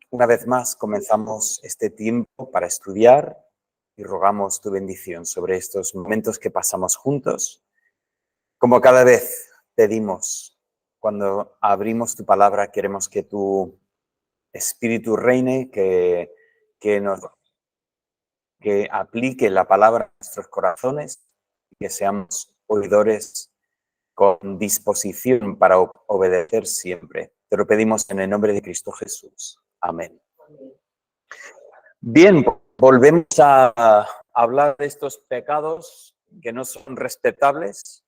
Una vez más comenzamos este tiempo para estudiar y rogamos tu bendición sobre estos momentos que pasamos juntos. Como cada vez pedimos, cuando abrimos tu palabra, queremos que tu Espíritu reine, que aplique la palabra a nuestros corazones y que seamos oidores con disposición para obedecer siempre. Te lo pedimos en el nombre de Cristo Jesús. Amén. Bien, volvemos a hablar de estos pecados que no son respetables,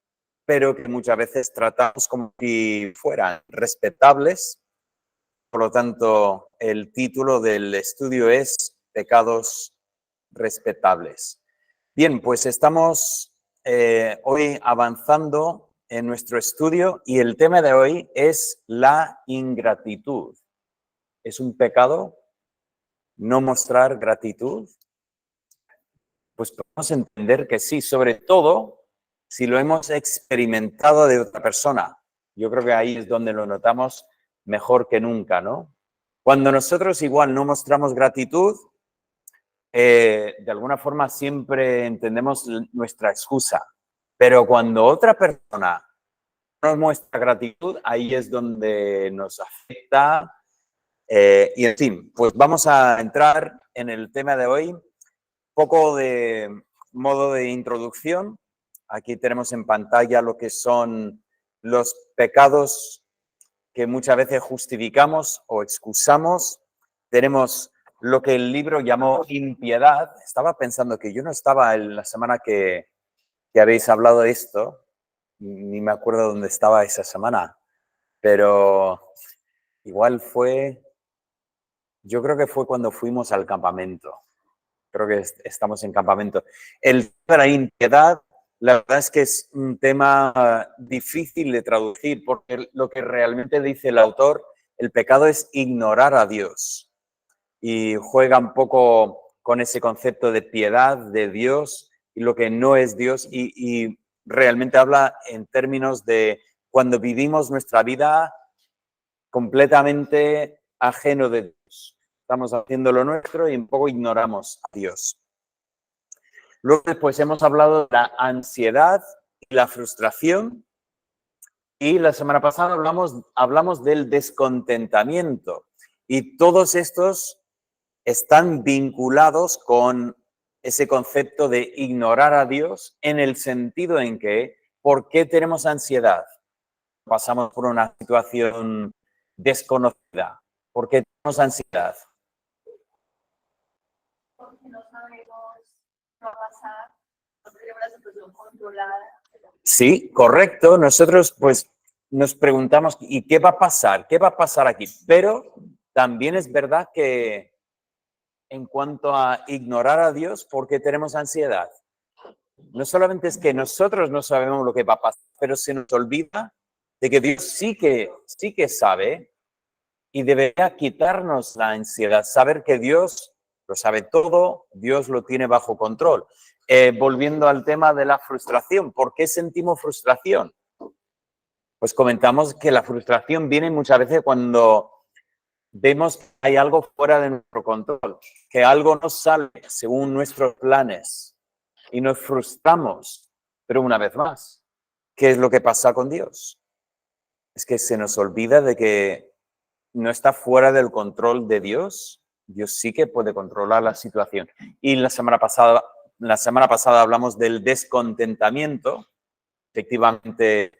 pero que muchas veces tratamos como si fueran respetables. Por lo tanto, el título del estudio es Pecados respetables. Bien, pues estamos hoy avanzando en nuestro estudio y el tema de hoy es la ingratitud. ¿Es un pecado no mostrar gratitud? Pues podemos entender que sí, sobre todo si lo hemos experimentado de otra persona. Yo creo que ahí es donde lo notamos mejor que nunca, ¿no? Cuando nosotros igual no mostramos gratitud, de alguna forma siempre entendemos nuestra excusa, pero cuando otra persona nos muestra gratitud, ahí es donde nos afecta. Y en fin, pues vamos a entrar en el tema de hoy, poco de modo de introducción. Aquí tenemos en pantalla lo que son los pecados que muchas veces justificamos o excusamos. Tenemos lo que el libro llamó impiedad. Estaba pensando que yo no estaba en la semana que habéis hablado de esto, ni me acuerdo dónde estaba esa semana, pero igual yo creo que fue cuando fuimos al campamento. Creo que estamos en campamento. El tema de la impiedad, la verdad es que es un tema difícil de traducir, porque lo que realmente dice el autor, el pecado es ignorar a Dios. Y juega un poco con ese concepto de piedad de Dios y lo que no es Dios. Y realmente habla en términos de cuando vivimos nuestra vida completamente ajeno de Dios. Estamos haciendo lo nuestro y un poco ignoramos a Dios. Luego después hemos hablado de la ansiedad y la frustración. Y la semana pasada hablamos del descontentamiento. Y todos estos están vinculados con ese concepto de ignorar a Dios en el sentido en que, ¿por qué tenemos ansiedad? Pasamos por una situación desconocida. ¿Por qué tenemos ansiedad? Porque no sabemos qué va a pasar, no tenemos la situación controlada. Sí, correcto. Nosotros pues nos preguntamos, ¿y qué va a pasar? ¿Qué va a pasar aquí? Pero también es verdad que en cuanto a ignorar a Dios, ¿por qué tenemos ansiedad? No solamente es que nosotros no sabemos lo que va a pasar, pero se nos olvida de que Dios sí que sabe y debería quitarnos la ansiedad, saber que Dios lo sabe todo, Dios lo tiene bajo control. Volviendo al tema de la frustración, ¿por qué sentimos frustración? Pues comentamos que la frustración viene muchas veces cuando vemos que hay algo fuera de nuestro control, que algo no sale según nuestros planes y nos frustramos. Pero una vez más, ¿qué es lo que pasa con Dios? Es que se nos olvida de que no está fuera del control de Dios. Dios sí que puede controlar la situación. Y la semana pasada hablamos del descontentamiento. Efectivamente,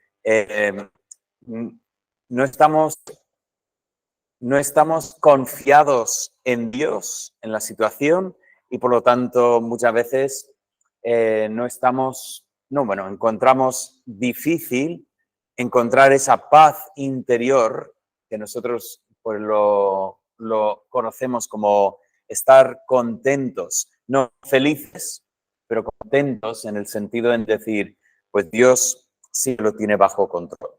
no estamos confiados en Dios, en la situación, y por lo tanto muchas veces encontramos difícil encontrar esa paz interior que nosotros pues, lo conocemos como estar contentos, no felices, pero contentos en el sentido de decir, pues Dios sí lo tiene bajo control.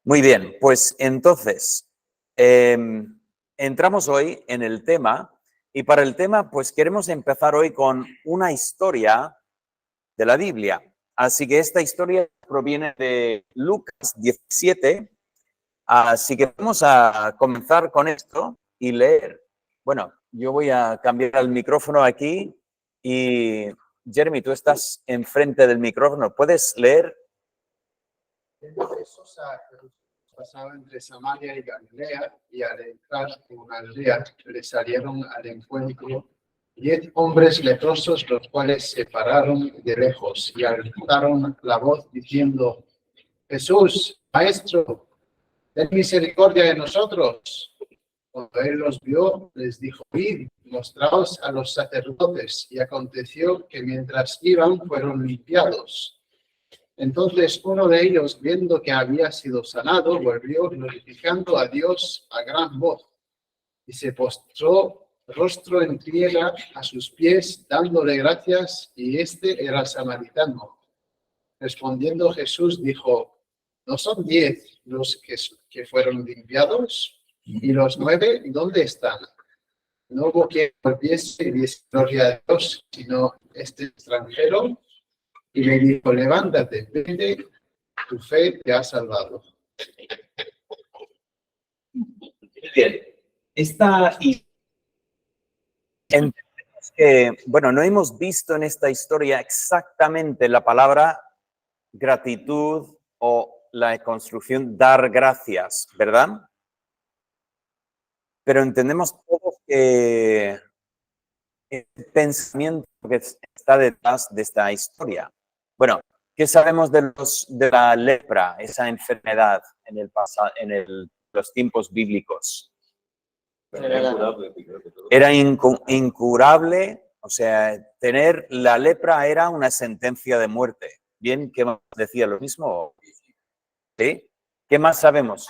Muy bien, pues entonces, entramos hoy en el tema y para el tema pues queremos empezar hoy con una historia de la Biblia. Así que esta historia proviene de Lucas 17, así que vamos a comenzar con esto y leer. Bueno, yo voy a cambiar el micrófono aquí y Jeremy, tú estás enfrente del micrófono. ¿Puedes leer? Jesús pasaba entre Samaria y Galilea, y al entrar en Galilea le salieron al encuentro 10 hombres leprosos, los cuales se pararon de lejos y alzaron la voz diciendo: Jesús, Maestro, ten misericordia de nosotros. Cuando él los vio, les dijo: Id, mostraos a los sacerdotes. Y aconteció que mientras iban, fueron limpiados. Entonces uno de ellos, viendo que había sido sanado, volvió glorificando a Dios a gran voz, y se postró rostro en tierra a sus pies, dándole gracias, y este era samaritano. Respondiendo Jesús dijo: ¿No son 10 los que fueron limpiados? ¿Y los 9 dónde están? No hubo quien volviese y diese gloria a Dios, sino este extranjero. Y le dijo: levántate, vete, tu fe te ha salvado. Bien. Entendemos que, bueno, no hemos visto en esta historia exactamente la palabra gratitud o la construcción dar gracias, ¿verdad? Pero entendemos todos que el pensamiento que está detrás de esta historia. Bueno, ¿qué sabemos de la lepra, esa enfermedad en el pasado, los tiempos bíblicos? Era incurable, o sea, tener la lepra era una sentencia de muerte. Bien, ¿qué más decía lo mismo? ¿Sí? ¿Qué más sabemos?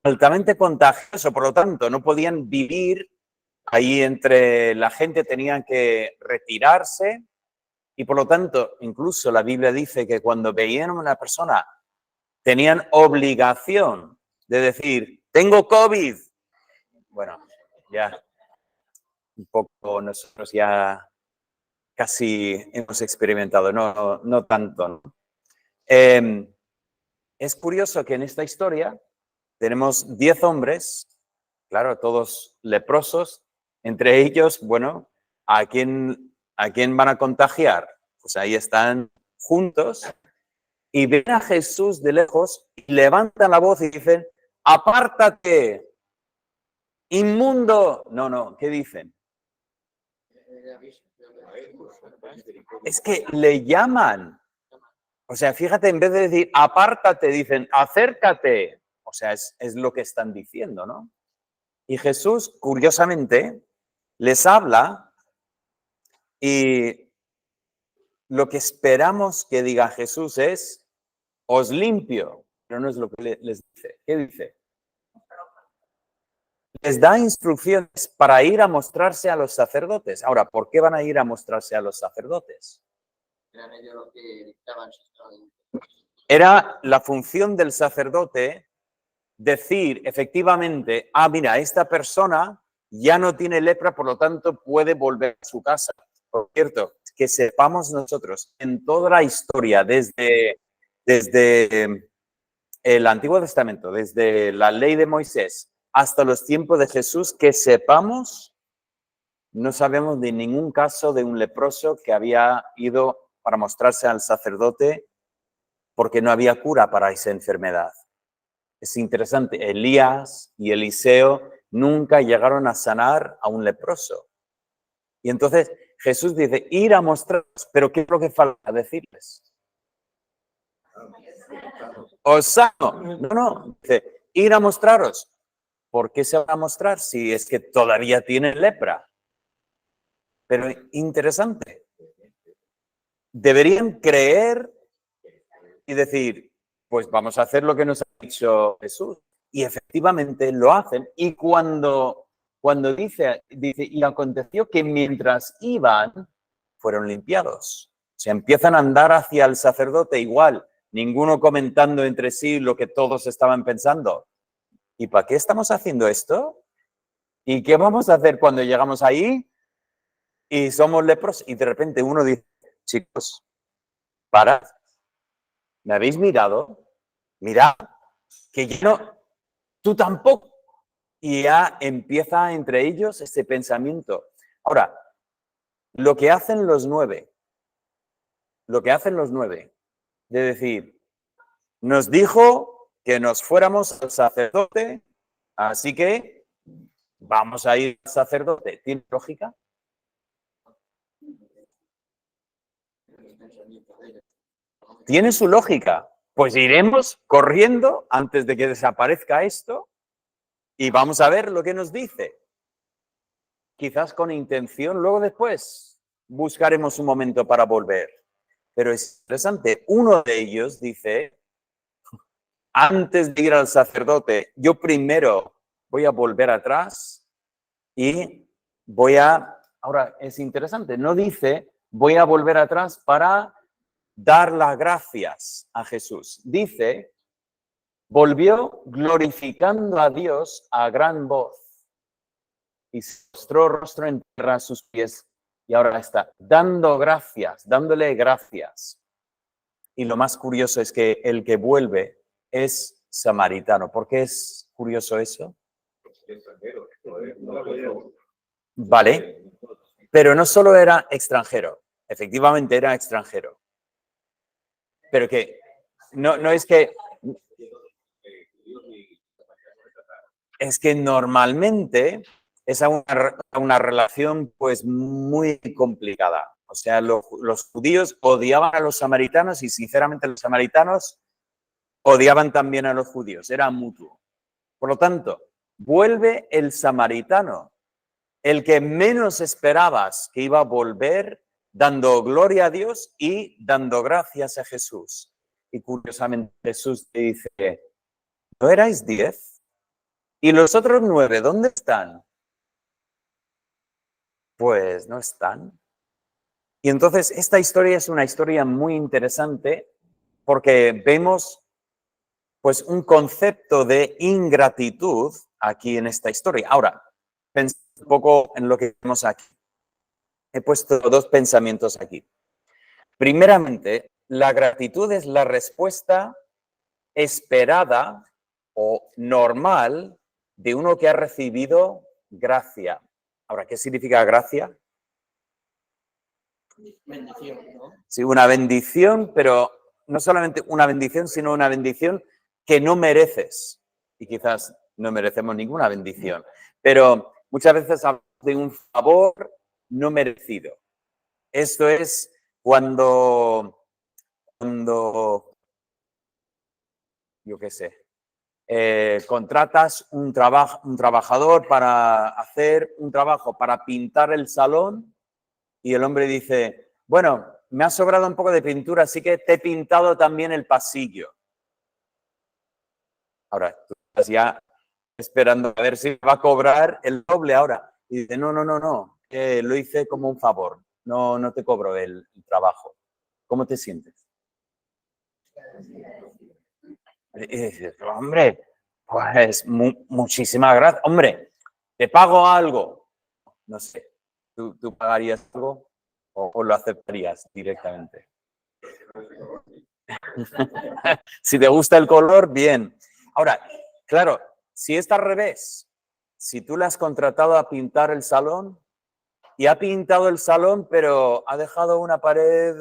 Altamente contagioso, por lo tanto, no podían vivir ahí entre la gente, tenían que retirarse y por lo tanto, incluso la Biblia dice que cuando veían a una persona, tenían obligación de decir: tengo COVID. Bueno, ya un poco nosotros ya casi hemos experimentado, no tanto, ¿no? Es curioso que en esta historia tenemos 10 hombres, claro, todos leprosos, entre ellos, bueno, ¿a quién van a contagiar? Pues ahí están juntos y ven a Jesús de lejos y levantan la voz y dicen: apártate, inmundo. No, ¿qué dicen? Es que le llaman. O sea, fíjate, en vez de decir apártate, dicen acércate. O sea, es lo que están diciendo, ¿no? Y Jesús, curiosamente, les habla y lo que esperamos que diga Jesús es: os limpio. Pero no es lo que les dice. ¿Qué dice? Les da instrucciones para ir a mostrarse a los sacerdotes. Ahora, ¿por qué van a ir a mostrarse a los sacerdotes? Era la función del sacerdote decir efectivamente: mira, esta persona ya no tiene lepra, por lo tanto puede volver a su casa. Por cierto, que sepamos nosotros en toda la historia, desde el Antiguo Testamento, desde la ley de Moisés hasta los tiempos de Jesús, que sepamos, no sabemos de ningún caso de un leproso que había ido para mostrarse al sacerdote porque no había cura para esa enfermedad. Es interesante, Elías y Eliseo nunca llegaron a sanar a un leproso. Y entonces Jesús dice: ir a mostraros, pero ¿qué es lo que falta decirles? Os sano. No, dice: ir a mostraros. ¿Por qué se van a mostrar si es que todavía tienen lepra? Pero interesante. Deberían creer y decir: pues vamos a hacer lo que nos ha dicho Jesús. Y efectivamente lo hacen. Y cuando dice, y aconteció que mientras iban, fueron limpiados. Se empiezan a andar hacia el sacerdote igual, ninguno comentando entre sí lo que todos estaban pensando. ¿Y para qué estamos haciendo esto? ¿Y qué vamos a hacer cuando llegamos ahí y somos lepros? Y de repente uno dice: chicos, parad, ¿me habéis mirado? Mirad, que yo no, tú tampoco. Y ya empieza entre ellos ese pensamiento. Ahora, lo que hacen los 9, de decir, nos dijo que nos fuéramos al sacerdote, así que vamos a ir al sacerdote. ¿Tiene lógica? Tiene su lógica. Pues iremos corriendo antes de que desaparezca esto y vamos a ver lo que nos dice. Quizás con intención, luego después buscaremos un momento para volver. Pero es interesante, uno de ellos dice, antes de ir al sacerdote, yo primero voy a volver atrás y ahora es interesante, no dice, voy a volver atrás para dar las gracias a Jesús. Dice, volvió glorificando a Dios a gran voz y se mostró rostro en tierra a sus pies. Y ahora está dando gracias, dándole gracias. Y lo más curioso es que el que vuelve es samaritano. ¿Por qué es curioso eso? Vale, pero no solo era extranjero, efectivamente era extranjero. Pero que no es que... Es que normalmente es una relación pues muy complicada. O sea, los judíos odiaban a los samaritanos y sinceramente los samaritanos odiaban también a los judíos. Era mutuo. Por lo tanto, vuelve el samaritano, el que menos esperabas que iba a volver, dando gloria a Dios y dando gracias a Jesús. Y curiosamente Jesús te dice, ¿no erais 10? ¿Y los otros 9 dónde están? Pues no están. Y entonces esta historia es una historia muy interesante porque vemos pues un concepto de ingratitud aquí en esta historia. Ahora, pensad un poco en lo que vemos aquí. He puesto 2 pensamientos aquí. Primeramente, la gratitud es la respuesta esperada o normal de uno que ha recibido gracia. Ahora, ¿qué significa gracia? Bendición, ¿no? Sí, una bendición, pero no solamente una bendición, sino una bendición que no mereces. Y quizás no merecemos ninguna bendición. Pero muchas veces hablamos de un favor no merecido. Esto es cuando yo qué sé, contratas un trabajador para hacer un trabajo, para pintar el salón y el hombre dice, bueno, me ha sobrado un poco de pintura, así que te he pintado también el pasillo. Ahora, tú estás ya esperando a ver si va a cobrar el doble ahora. Y dice, no, lo hice como un favor, no te cobro el trabajo. ¿Cómo te sientes? Y dices, hombre, pues muchísimas gracias. Hombre, te pago algo. No sé, ¿tú pagarías algo o lo aceptarías directamente? Si te gusta el color, bien. Ahora, claro, si está al revés, si tú le has contratado a pintar el salón y ha pintado el salón, pero ha dejado una pared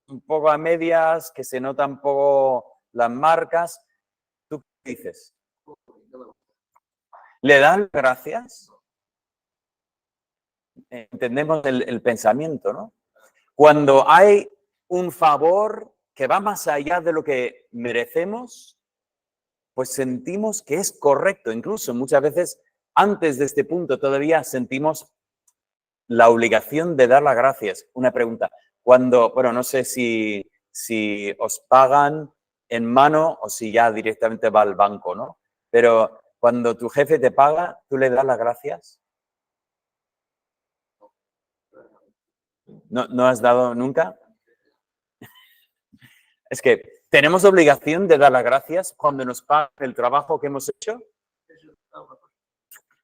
un poco a medias, que se notan un poco las marcas, ¿tú qué dices? ¿Le dan gracias? Entendemos el pensamiento, ¿no? Cuando hay un favor que va más allá de lo que merecemos, pues sentimos que es correcto. Incluso muchas veces, antes de este punto, todavía sentimos la obligación de dar las gracias. Una pregunta. Bueno, no sé si os pagan en mano o si ya directamente va al banco, ¿no? Pero cuando tu jefe te paga, ¿tú le das las gracias? ¿No has dado nunca? Es que tenemos obligación de dar las gracias cuando nos pagan el trabajo que hemos hecho.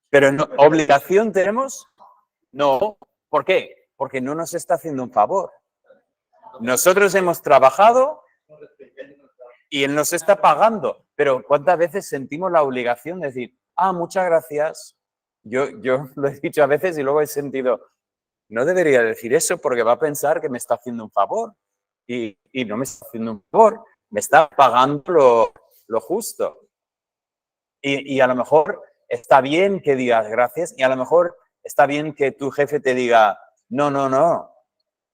Pero no, ¿obligación tenemos? No. ¿Por qué? Porque no nos está haciendo un favor. Nosotros hemos trabajado y él nos está pagando. Pero ¿cuántas veces sentimos la obligación de decir, muchas gracias. Yo lo he dicho a veces y luego he sentido, no debería decir eso porque va a pensar que me está haciendo un favor. Y no me está haciendo un favor, me está pagando lo justo. Y a lo mejor está bien que digas gracias y a lo mejor está bien que tu jefe te diga, no,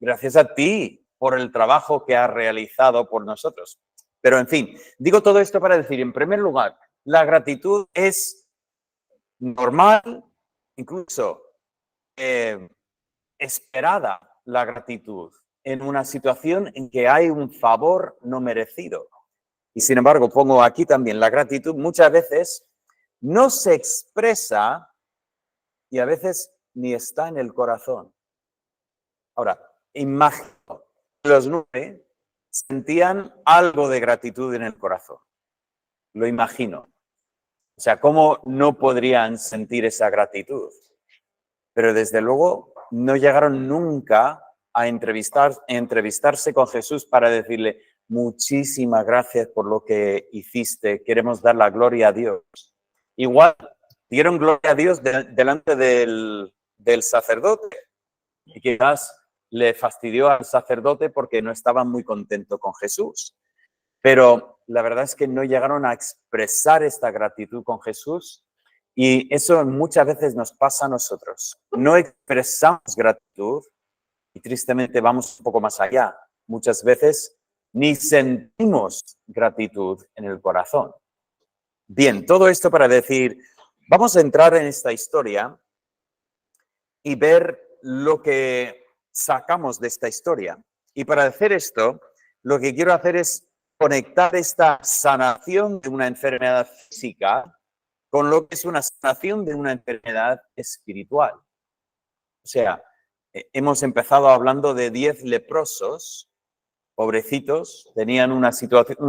gracias a ti por el trabajo que has realizado por nosotros. Pero, en fin, digo todo esto para decir, en primer lugar, la gratitud es normal, incluso esperada la gratitud en una situación en que hay un favor no merecido. Y, sin embargo, pongo aquí también la gratitud muchas veces no se expresa y a veces ni está en el corazón. Ahora, imagino que los 9 sentían algo de gratitud en el corazón. Lo imagino. O sea, ¿cómo no podrían sentir esa gratitud? Pero desde luego no llegaron nunca a entrevistarse con Jesús para decirle, muchísimas gracias por lo que hiciste, queremos dar la gloria a Dios. Igual, dieron gloria a Dios delante del sacerdote. Y quizás le fastidió al sacerdote porque no estaba muy contento con Jesús. Pero la verdad es que no llegaron a expresar esta gratitud con Jesús y eso muchas veces nos pasa a nosotros. No expresamos gratitud y tristemente vamos un poco más allá. Muchas veces ni sentimos gratitud en el corazón. Bien, todo esto para decir, vamos a entrar en esta historia y ver lo que sacamos de esta historia. Y para hacer esto, lo que quiero hacer es conectar esta sanación de una enfermedad física con lo que es una sanación de una enfermedad espiritual. O sea, hemos empezado hablando de 10 leprosos, pobrecitos, tenían una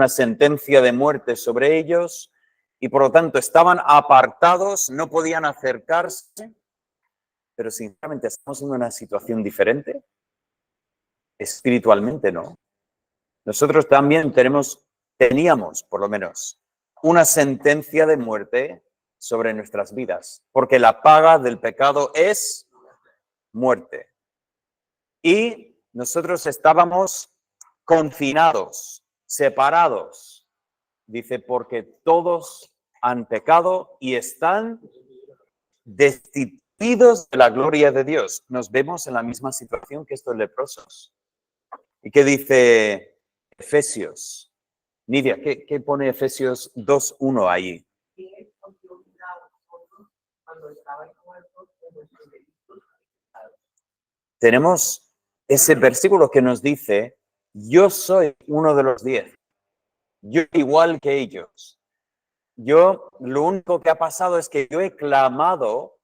sentencia de muerte sobre ellos y por lo tanto estaban apartados, no podían acercarse, pero sinceramente estamos en una situación diferente. Espiritualmente no. Nosotros también teníamos, por lo menos, una sentencia de muerte sobre nuestras vidas, porque la paga del pecado es muerte. Y nosotros estábamos confinados, separados, dice, porque todos han pecado y están destituidos de la gloria de Dios. Nos vemos en la misma situación que estos leprosos. ¿Y qué dice Efesios? Nidia, ¿qué pone Efesios 2:1 ahí? Tenemos ese versículo que nos dice, yo soy uno de los 10, yo igual que ellos. Yo, lo único que ha pasado es que yo he clamado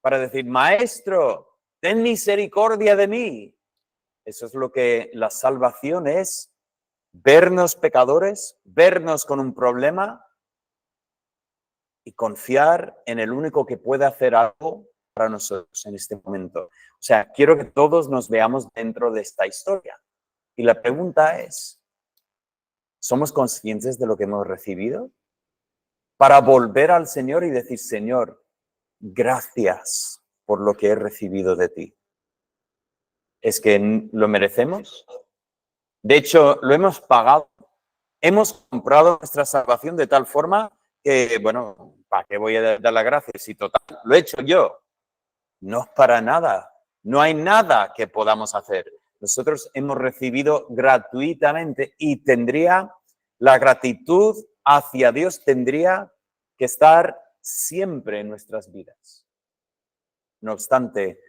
para decir, Maestro, ten misericordia de mí. Eso es lo que la salvación es, vernos pecadores, vernos con un problema y confiar en el único que puede hacer algo para nosotros en este momento. O sea, quiero que todos nos veamos dentro de esta historia. Y la pregunta es, ¿somos conscientes de lo que hemos recibido? Para volver al Señor y decir, Señor, gracias por lo que he recibido de ti. ¿Es que lo merecemos? De hecho, lo hemos pagado. Hemos comprado nuestra salvación de tal forma que, bueno, ¿para qué voy a dar las gracias? Si total, lo he hecho yo. No es para nada. No hay nada que podamos hacer. Nosotros hemos recibido gratuitamente y la gratitud hacia Dios tendría que estar siempre en nuestras vidas. No obstante,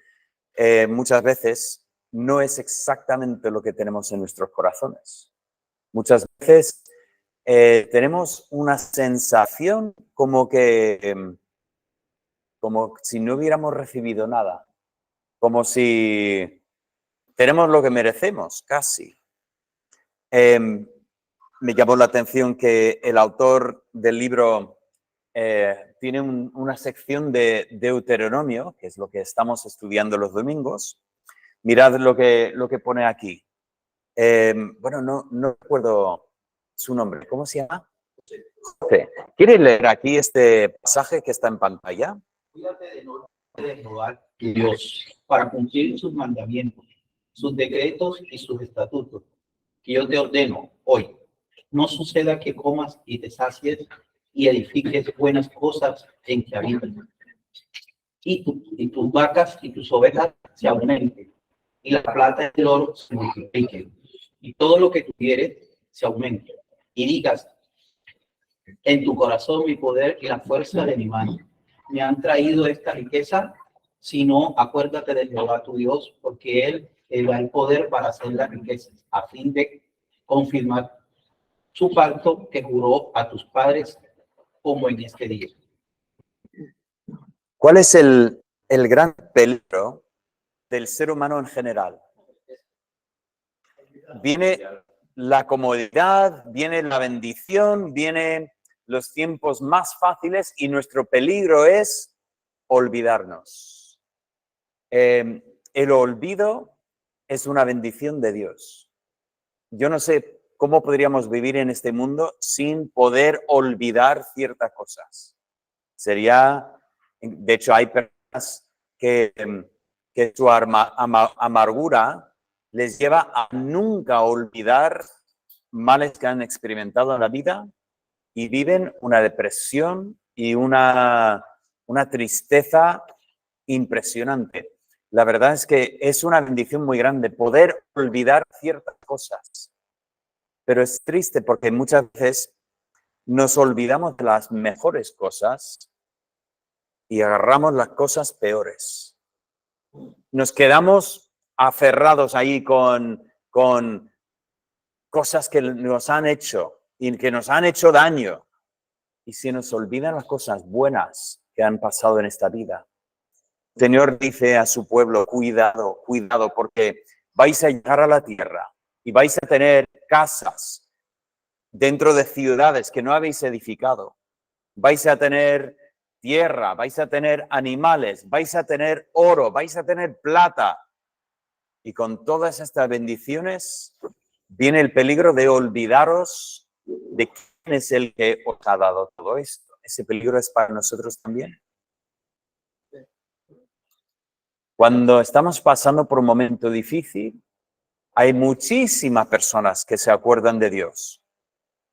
muchas veces no es exactamente lo que tenemos en nuestros corazones. Muchas veces tenemos una sensación como si no hubiéramos recibido nada, como si tenemos lo que merecemos, casi. Me llamó la atención que el autor del libro tiene una sección de Deuteronomio, que es lo que estamos estudiando los domingos. Mirad lo que pone aquí. Bueno, no recuerdo su nombre. ¿Cómo se llama? José, ¿quieres leer aquí este pasaje que está en pantalla? Cuídate de no desnudar tu Dios para cumplir sus mandamientos, sus decretos y sus estatutos, que yo te ordeno hoy. No suceda que comas y te sacies y edifiques buenas cosas en que habitas. Y tus vacas y tus ovejas se aumenten, y la plata y el oro se multipliquen, y todo lo que tuvieres se aumente. Y digas, en tu corazón mi poder y la fuerza de mi mano me han traído esta riqueza, sino acuérdate de Jehová tu Dios, porque Él te da el poder para hacer las riquezas, a fin de confirmar su pacto que juró a tus padres, como en este día. ¿Cuál es el gran peligro del ser humano en general? Viene la comodidad, viene la bendición, vienen los tiempos más fáciles y nuestro peligro es olvidarnos. El olvido es una bendición de Dios. Yo no sé cómo podríamos vivir en este mundo sin poder olvidar ciertas cosas. De hecho, hay personas que su amargura les lleva a nunca olvidar males que han experimentado en la vida y viven una depresión y una tristeza impresionante. La verdad es que es una bendición muy grande poder olvidar ciertas cosas, pero es triste porque muchas veces nos olvidamos de las mejores cosas y agarramos las cosas peores. Nos quedamos aferrados ahí con cosas que nos han hecho y que nos han hecho daño. Y se nos olvidan las cosas buenas que han pasado en esta vida. El Señor dice a su pueblo, cuidado, cuidado, porque vais a llegar a la tierra y vais a tener casas dentro de ciudades que no habéis edificado. Vais a tener tierra, vais a tener animales, vais a tener oro, vais a tener plata. Y con todas estas bendiciones viene el peligro de olvidaros de quién es el que os ha dado todo esto. Ese peligro es para nosotros también. Cuando estamos pasando por un momento difícil, hay muchísimas personas que se acuerdan de Dios.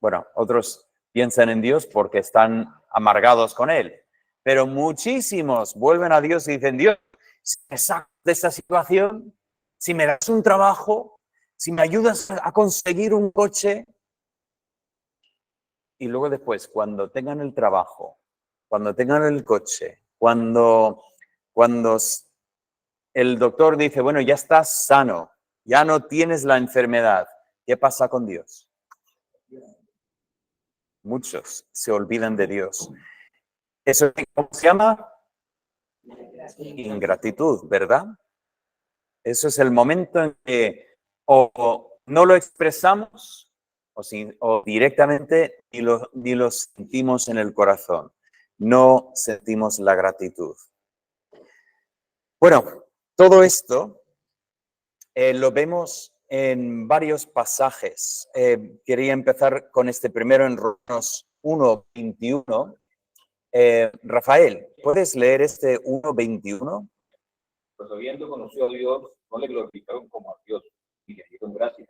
Bueno, otros piensan en Dios porque están amargados con Él, pero muchísimos vuelven a Dios y dicen, Dios, si me sacas de esta situación, si me das un trabajo, si me ayudas a conseguir un coche. Y luego después, cuando tengan el trabajo, cuando tengan el coche, cuando el doctor dice, bueno, ya estás sano, ya no tienes la enfermedad, ¿qué pasa con Dios? Muchos se olvidan de Dios. ¿Eso cómo se llama? Ingratitud, ¿verdad? Eso es el momento en que o no lo expresamos o directamente ni lo sentimos en el corazón. No sentimos la gratitud. Bueno, todo esto lo vemos en varios pasajes. Quería empezar con este primero en Romanos 1:21. Rafael, ¿puedes leer este 1:21? Pues habiendo conocido a Dios, no le glorificaron como a Dios, ni le dieron gracias,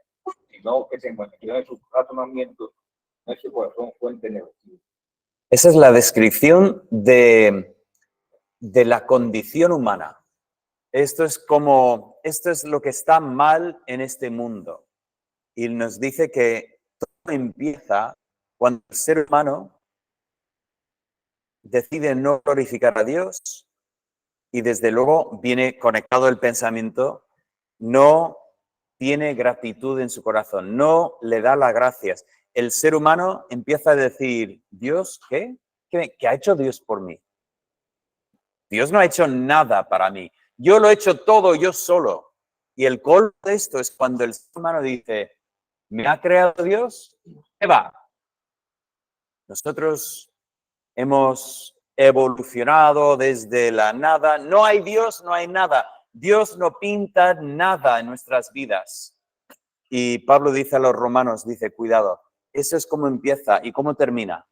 sino que se envanecieron en sus razonamientos, en su corazón fue entenebrecido. Esa es la descripción de la condición humana. Esto es lo que está mal en este mundo. Y nos dice que todo empieza cuando el ser humano decide no glorificar a Dios y desde luego viene conectado el pensamiento, no tiene gratitud en su corazón, no le da las gracias. El ser humano empieza a decir, Dios, ¿qué? ¿Qué ha hecho Dios por mí? Dios no ha hecho nada para mí. Yo lo he hecho todo yo solo. Y el colmo de esto es cuando el ser humano dice, ¿me ha creado Dios? ¿Qué va? Nosotros hemos evolucionado desde la nada. No hay Dios, no hay nada. Dios no pinta nada en nuestras vidas. Y Pablo dice a los romanos, dice, cuidado, eso es como empieza y cómo termina.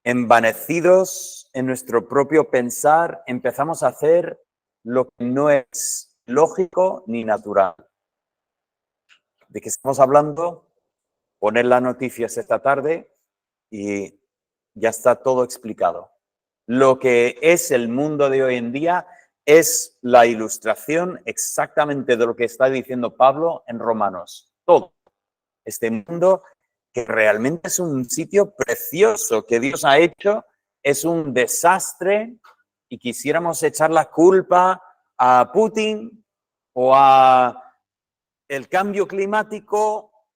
Envanecidos en nuestro propio pensar, empezamos a hacer lo que no es lógico ni natural. ¿De qué estamos hablando? Poner las noticias esta tarde y ya está todo explicado. Lo que es el mundo de hoy en día es la ilustración exactamente de lo que está diciendo Pablo en Romanos. Todo. Este mundo que realmente es un sitio precioso que Dios ha hecho, es un desastre y quisiéramos echar la culpa a Putin o a el cambio climático,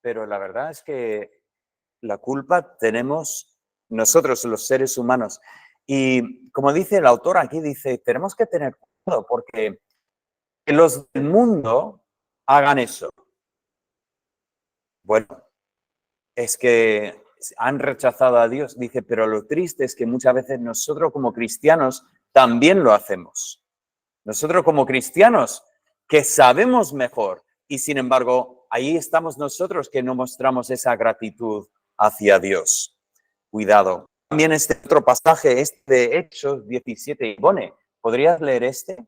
pero la verdad es que la culpa tenemos nosotros, los seres humanos. Y como dice el autor aquí, dice, tenemos que tener cuidado porque que los del mundo hagan eso. Bueno, es que han rechazado a Dios, dice, pero lo triste es que muchas veces nosotros como cristianos también lo hacemos. Nosotros como cristianos que sabemos mejor y sin embargo ahí estamos nosotros que no mostramos esa gratitud hacia Dios. Cuidado. También este otro pasaje, este de Hechos 17, Ivone, ¿podrías leer este?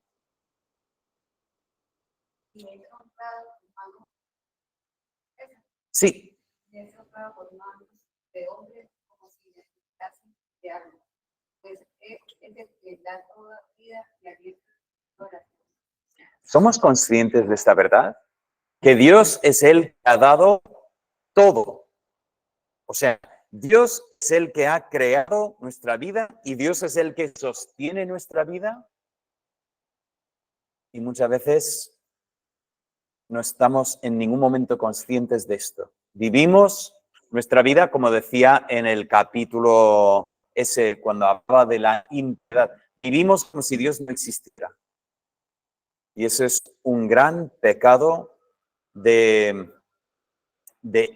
Sí. De hombres como si necesitasen de algo, pues es el que da toda vida y abierta oración. ¿Somos conscientes de esta verdad? Que Dios es el que ha dado todo. O sea, Dios es el que ha creado nuestra vida y Dios es el que sostiene nuestra vida. Y muchas veces no estamos en ningún momento conscientes de esto. Vivimos nuestra vida, como decía en el capítulo ese, cuando hablaba de la impiedad. Vivimos como si Dios no existiera. Y eso es un gran pecado de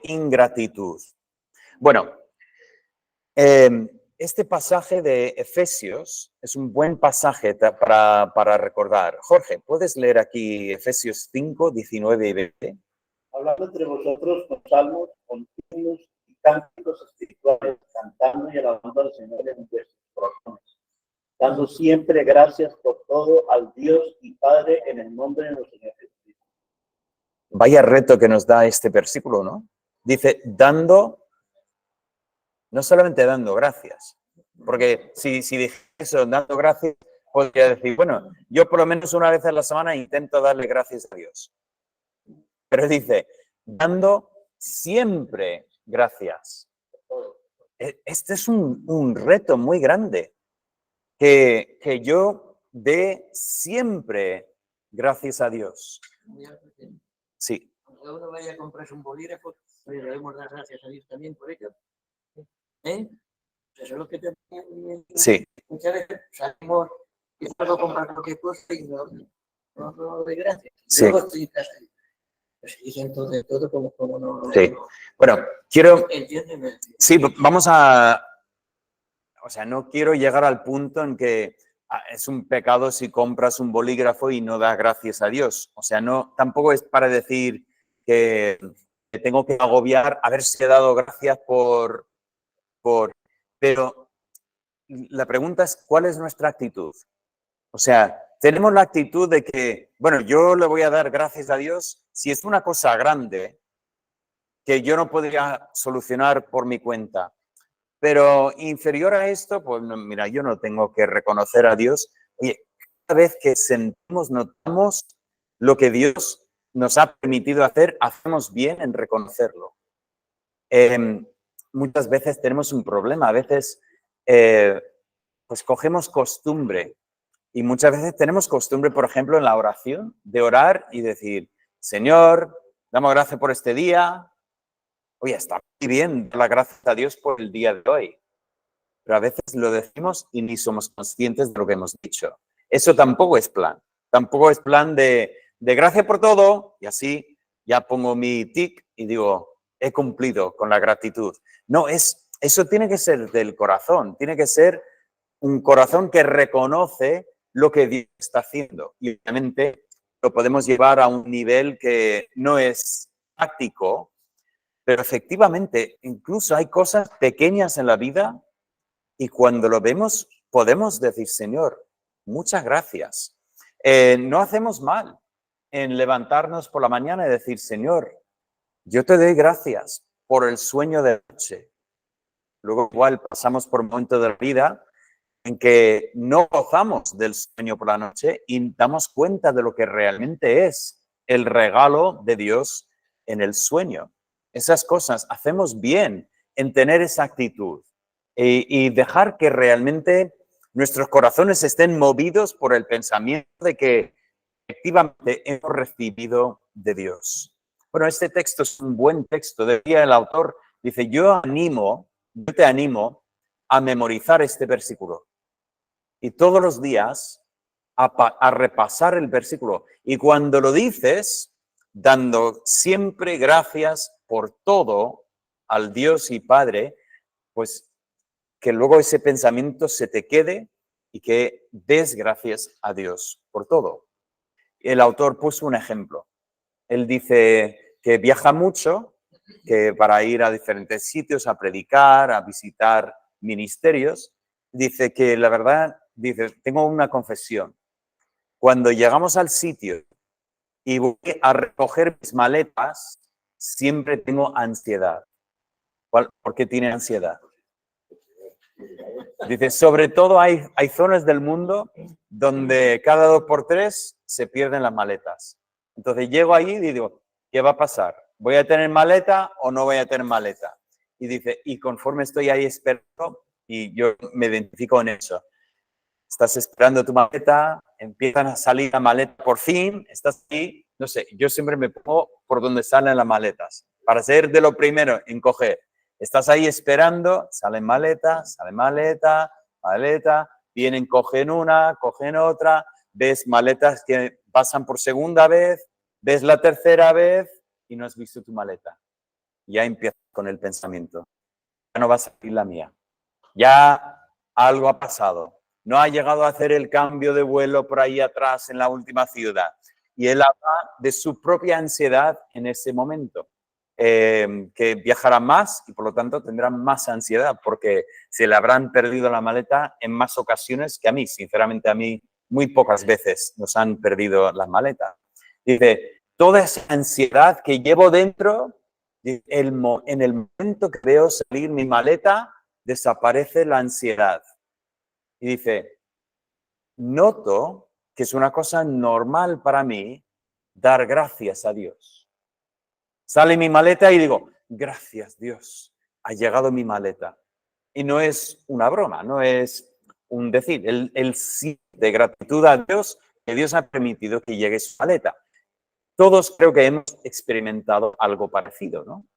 ingratitud. Bueno, este pasaje de Efesios es un buen pasaje para recordar. Jorge, ¿puedes leer aquí Efesios 5, 19 y 20? Hablando entre vosotros con salmos, con himnos y cánticos espirituales, cantando y alabando al Señor en vuestros corazones, dando siempre gracias por todo al Dios y Padre en el nombre de nuestro Señor Jesucristo. Vaya reto que nos da este versículo, ¿no? Dice, no solamente dando gracias, porque si dije eso, dando gracias, podría decir, bueno, yo por lo menos una vez a la semana intento darle gracias a Dios. Pero dice, dando siempre gracias. Este es un reto muy grande, que yo dé siempre gracias a Dios. Sí. Cuando uno vaya a comprarse un bolígrafo, le debemos dar gracias a Dios también por ello. ¿Eh? Eso es lo que te... Sí. Muchas veces salimos y salgo a comprar cualquier cosa y no doy gracias. Sí. Luego estoy en casa. Pues dicen todo de todo como no... Sí. Bueno, quiero... Entiéndeme. Sí, vamos a... O sea, no quiero llegar al punto en que es un pecado si compras un bolígrafo y no das gracias a Dios. O sea, no, tampoco es para decir que tengo que agobiar a ver si he dado gracias por... Pero la pregunta es, ¿cuál es nuestra actitud? O sea, tenemos la actitud de que, bueno, yo le voy a dar gracias a Dios si es una cosa grande que yo no podría solucionar por mi cuenta. Pero inferior a esto, pues mira, yo no tengo que reconocer a Dios. Oye, cada vez que sentimos, notamos lo que Dios nos ha permitido hacer, hacemos bien en reconocerlo. Muchas veces tenemos un problema, a veces pues cogemos costumbre y muchas veces tenemos costumbre, por ejemplo, en la oración, de orar y decir, Señor, damos gracias por este día. Oye, está muy bien dar las gracias a Dios por el día de hoy, pero a veces lo decimos y ni somos conscientes de lo que hemos dicho. Eso tampoco es plan de gracias por todo y así ya pongo mi tic y digo, he cumplido con la gratitud. No, eso tiene que ser del corazón, tiene que ser un corazón que reconoce lo que Dios está haciendo y obviamente lo podemos llevar a un nivel que no es práctico, Pero efectivamente, incluso hay cosas pequeñas en la vida y cuando lo vemos podemos decir, Señor, muchas gracias. No hacemos mal en levantarnos por la mañana y decir, Señor, yo te doy gracias por el sueño de noche. Luego igual pasamos por momentos de la vida en que no gozamos del sueño por la noche y damos cuenta de lo que realmente es el regalo de Dios en el sueño. Esas cosas, hacemos bien en tener esa actitud y dejar que realmente nuestros corazones estén movidos por el pensamiento de que efectivamente hemos recibido de Dios. Bueno, este texto es un buen texto. Decía el autor, dice, yo te animo a memorizar este versículo. Y todos los días a repasar el versículo. Y cuando lo dices, dando siempre gracias por todo al Dios y Padre, pues que luego ese pensamiento se te quede y que des gracias a Dios por todo. El autor puso un ejemplo. Él dice que viaja mucho, que para ir a diferentes sitios, a predicar, a visitar ministerios, dice que la verdad, dice, tengo una confesión. Cuando llegamos al sitio y voy a recoger mis maletas, siempre tengo ansiedad. ¿Por qué tiene ansiedad? Dice, sobre todo hay zonas del mundo donde cada 2 por 3 se pierden las maletas. Entonces llego allí y digo, ¿qué va a pasar? ¿Voy a tener maleta o no voy a tener maleta? Y dice, y conforme estoy ahí esperando, y yo me identifico en eso, estás esperando tu maleta, empiezan a salir la maleta por fin, estás ahí, no sé, yo siempre me pongo por donde salen las maletas, para ser de lo primero en coger. Estás ahí esperando, salen maleta, vienen, cogen una, cogen otra, ves maletas que pasan por segunda vez, ves la tercera vez y no has visto tu maleta. Ya empiezas con el pensamiento. Ya no va a salir la mía. Ya algo ha pasado. No ha llegado a hacer el cambio de vuelo por ahí atrás en la última ciudad. Y él habla de su propia ansiedad en ese momento. Que viajará más y por lo tanto tendrá más ansiedad porque se le habrán perdido la maleta en más ocasiones que a mí. Sinceramente, a mí muy pocas veces nos han perdido las maletas. Dice, toda esa ansiedad que llevo dentro, en el momento que veo salir mi maleta, desaparece la ansiedad. Y dice, noto que es una cosa normal para mí dar gracias a Dios. Sale mi maleta y digo, gracias Dios, ha llegado mi maleta. Y no es una broma, no es un decir, el sí de gratitud a Dios, que Dios ha permitido que llegue su maleta. Todos creo que hemos experimentado algo parecido, ¿no?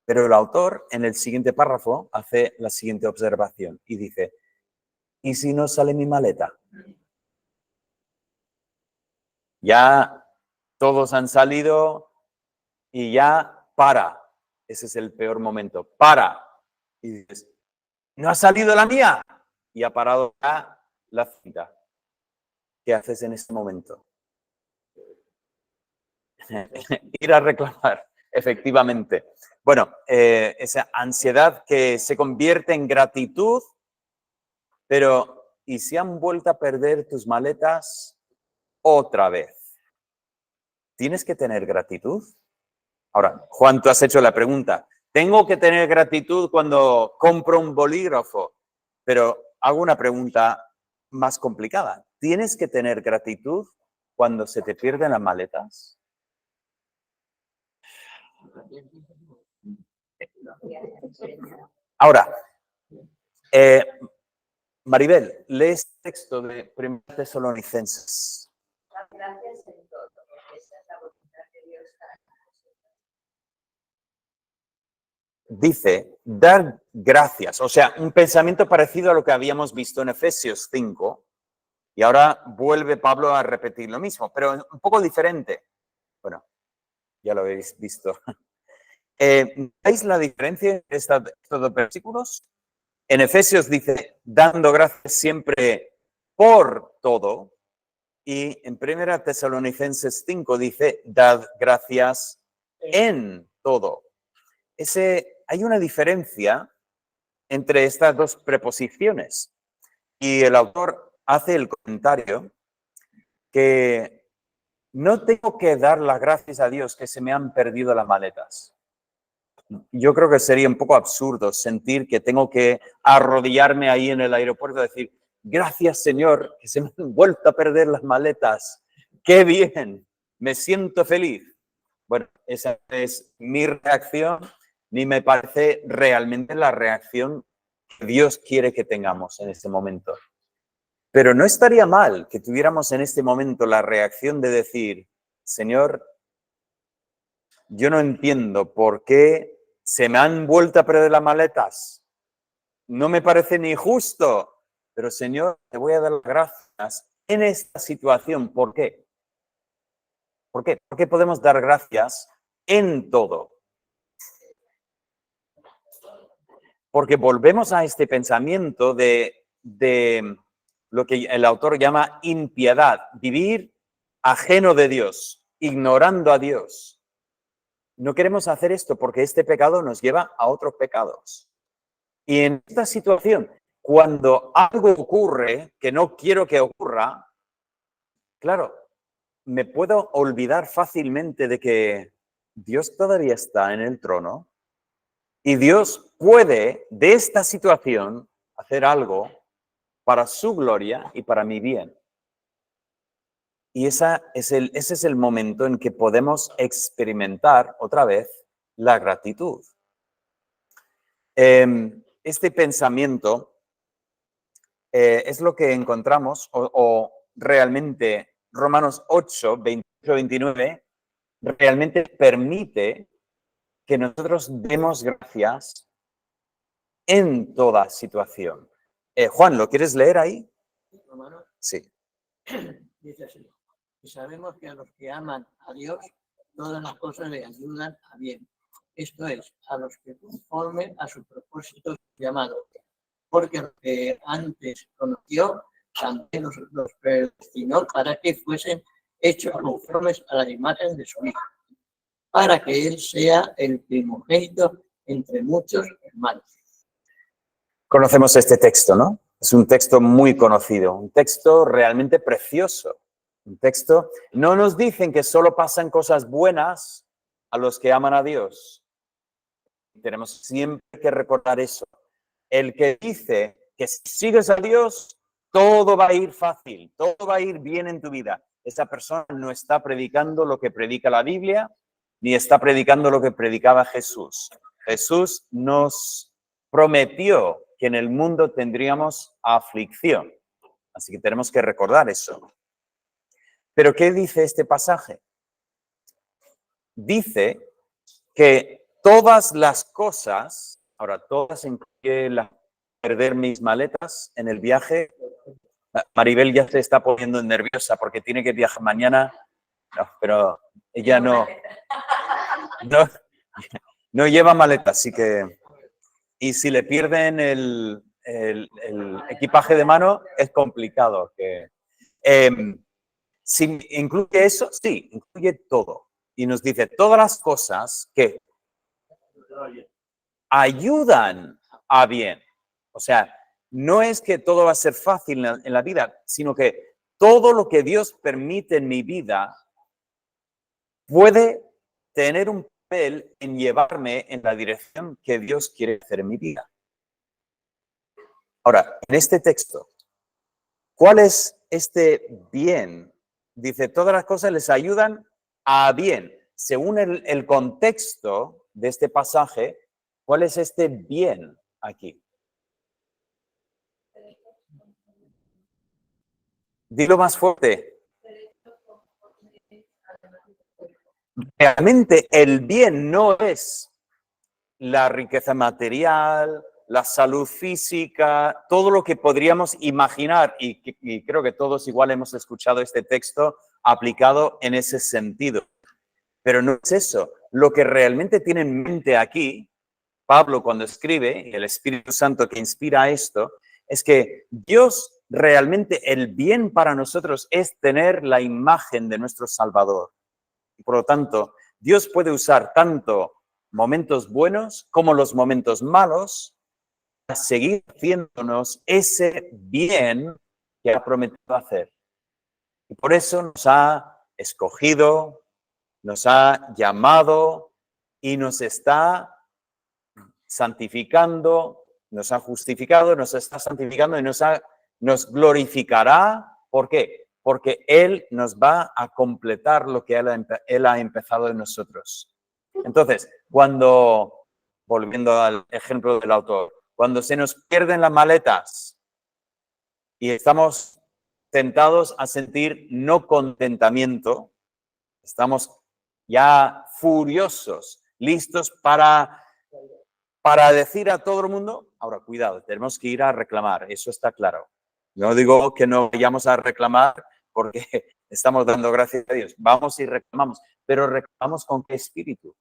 Pero el autor en el siguiente párrafo hace la siguiente observación y dice, ¿y si no sale mi maleta? Ya todos han salido y ya para. Ese es el peor momento. Para. Y dices, ¿no ha salido la mía? Y ha parado ya la cita. ¿Qué haces en este momento? Ir a reclamar, efectivamente. Bueno, esa ansiedad que se convierte en gratitud, pero ¿y si han vuelto a perder tus maletas otra vez? ¿Tienes que tener gratitud? Ahora, Juan, tú has hecho la pregunta. ¿Tengo que tener gratitud cuando compro un bolígrafo? Pero hago una pregunta más complicada. ¿Tienes que tener gratitud cuando se te pierden las maletas? Ahora, Maribel, lee este texto de 1 Tesalonicenses. Gracias en todo, porque esa es la voluntad de Dios para nosotros. Dice, dar gracias, o sea, un pensamiento parecido a lo que habíamos visto en Efesios 5, y ahora vuelve Pablo a repetir lo mismo, pero un poco diferente. Bueno, ya lo habéis visto. ¿Veis la diferencia entre estos 2 versículos? En Efesios dice, dando gracias siempre por todo, y en 1 Tesalonicenses 5 dice, dad gracias en todo. hay una diferencia entre estas dos preposiciones. Y el autor hace el comentario que no tengo que dar las gracias a Dios que se me han perdido las maletas. Yo creo que sería un poco absurdo sentir que tengo que arrodillarme ahí en el aeropuerto y decir, gracias Señor, que se me han vuelto a perder las maletas. ¡Qué bien! Me siento feliz. Bueno, esa es mi reacción, ni me parece realmente la reacción que Dios quiere que tengamos en este momento. Pero no estaría mal que tuviéramos en este momento la reacción de decir, Señor, yo no entiendo por qué se me han vuelto a perder las maletas. No me parece ni justo, pero Señor, te voy a dar las gracias en esta situación. ¿Por qué? ¿Por qué? ¿Por qué podemos dar gracias en todo? Porque volvemos a este pensamiento de lo que el autor llama impiedad, vivir ajeno de Dios, ignorando a Dios. No queremos hacer esto porque este pecado nos lleva a otros pecados. Y en esta situación, cuando algo ocurre que no quiero que ocurra, claro, me puedo olvidar fácilmente de que Dios todavía está en el trono y Dios puede de esta situación hacer algo para su gloria y para mi bien. Y ese es el momento en que podemos experimentar otra vez la gratitud. Este pensamiento es lo que encontramos, o realmente Romanos 8, 28, 29, realmente permite que nosotros demos gracias en toda situación. Juan, ¿lo quieres leer ahí? Romanos Sí. dice así. Y sabemos que a los que aman a Dios, todas las cosas le ayudan a bien. Esto es, a los que conforme a su propósito llamado. Porque los que antes conoció, también los predestinó para que fuesen hechos conformes a la imagen de su Hijo, para que Él sea el primogénito entre muchos hermanos. Conocemos este texto, ¿no? Es un texto muy conocido, un texto realmente precioso. Un texto, no nos dicen que solo pasan cosas buenas a los que aman a Dios. Tenemos siempre que recordar eso. El que dice que si sigues a Dios, todo va a ir fácil, todo va a ir bien en tu vida. Esa persona no está predicando lo que predica la Biblia, ni está predicando lo que predicaba Jesús. Jesús nos prometió que en el mundo tendríamos aflicción. Así que tenemos que recordar eso. Pero ¿qué dice este pasaje? Dice que todas las cosas, ahora todas incluye perder mis maletas en el viaje. Maribel ya se está poniendo nerviosa porque tiene que viajar mañana. No, pero ella no lleva maletas, así que... Y si le pierden el equipaje de mano, es complicado. Si incluye eso, sí, incluye todo. Y nos dice todas las cosas que ayudan a bien. O sea, no es que todo va a ser fácil en la vida, sino que todo lo que Dios permite en mi vida puede tener un papel en llevarme en la dirección que Dios quiere hacer en mi vida. Ahora, en este texto, ¿cuál es este bien? Dice, todas las cosas les ayudan a bien. Según el contexto de este pasaje, ¿cuál es este bien aquí? Dilo más fuerte. Realmente el bien no es la riqueza material, la salud física, todo lo que podríamos imaginar, y creo que todos igual hemos escuchado este texto aplicado en ese sentido. Pero no es eso. Lo que realmente tiene en mente aquí, Pablo cuando escribe, y el Espíritu Santo que inspira esto, es que Dios realmente, el bien para nosotros es tener la imagen de nuestro Salvador. Y por lo tanto, Dios puede usar tanto momentos buenos como los momentos malos, a seguir haciéndonos ese bien que ha prometido hacer. Y por eso nos ha escogido, nos ha llamado y nos está santificando, nos ha justificado, nos está santificando y nos glorificará. ¿Por qué? Porque Él nos va a completar lo que Él ha empezado en nosotros. Entonces, volviendo al ejemplo del autor, cuando se nos pierden las maletas y estamos tentados a sentir no contentamiento, estamos ya furiosos, listos para decir a todo el mundo, ahora cuidado, tenemos que ir a reclamar, eso está claro. No digo que no vayamos a reclamar porque estamos dando gracias a Dios, vamos y reclamamos, pero reclamamos con qué espíritu.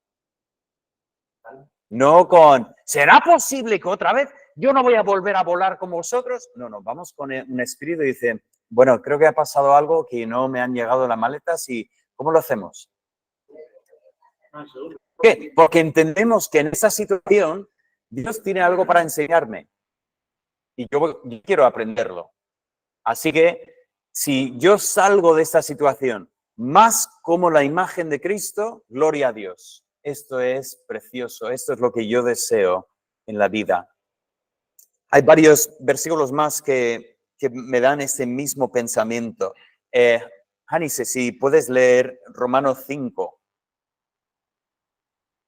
No con, ¿será posible que otra vez yo no voy a volver a volar como vosotros? No, vamos con un espíritu y dice, bueno, creo que ha pasado algo que no me han llegado las maletas y ¿cómo lo hacemos? ¿Por qué? Porque entendemos que en esa situación Dios tiene algo para enseñarme y yo quiero aprenderlo. Así que si yo salgo de esta situación más como la imagen de Cristo, gloria a Dios. Esto es precioso, esto es lo que yo deseo en la vida. Hay varios versículos más que me dan ese mismo pensamiento. Janice, si puedes leer Romanos 5.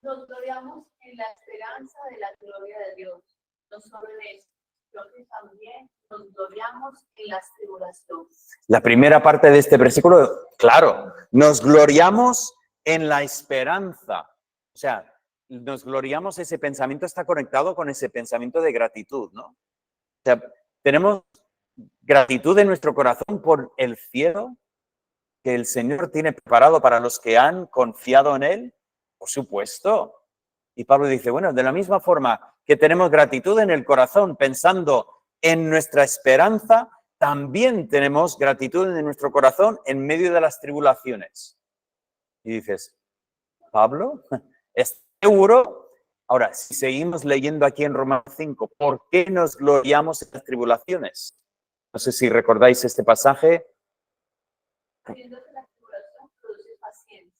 Nos gloriamos en la esperanza de la gloria de Dios. No solo en eso, sino que también nos gloriamos en las tribulaciones. La primera parte de este versículo, claro, nos gloriamos en la esperanza. O sea, nos gloriamos, ese pensamiento está conectado con ese pensamiento de gratitud, ¿no? O sea, tenemos gratitud en nuestro corazón por el cielo que el Señor tiene preparado para los que han confiado en Él. Por supuesto. Y Pablo dice, bueno, de la misma forma que tenemos gratitud en el corazón pensando en nuestra esperanza, también tenemos gratitud en nuestro corazón en medio de las tribulaciones. Y dices, Pablo, ¿estás seguro? Ahora, si seguimos leyendo aquí en Romanos 5, ¿por qué nos gloriamos en las tribulaciones? No sé si recordáis este pasaje. Sabiendo que la tribulación produce paciencia.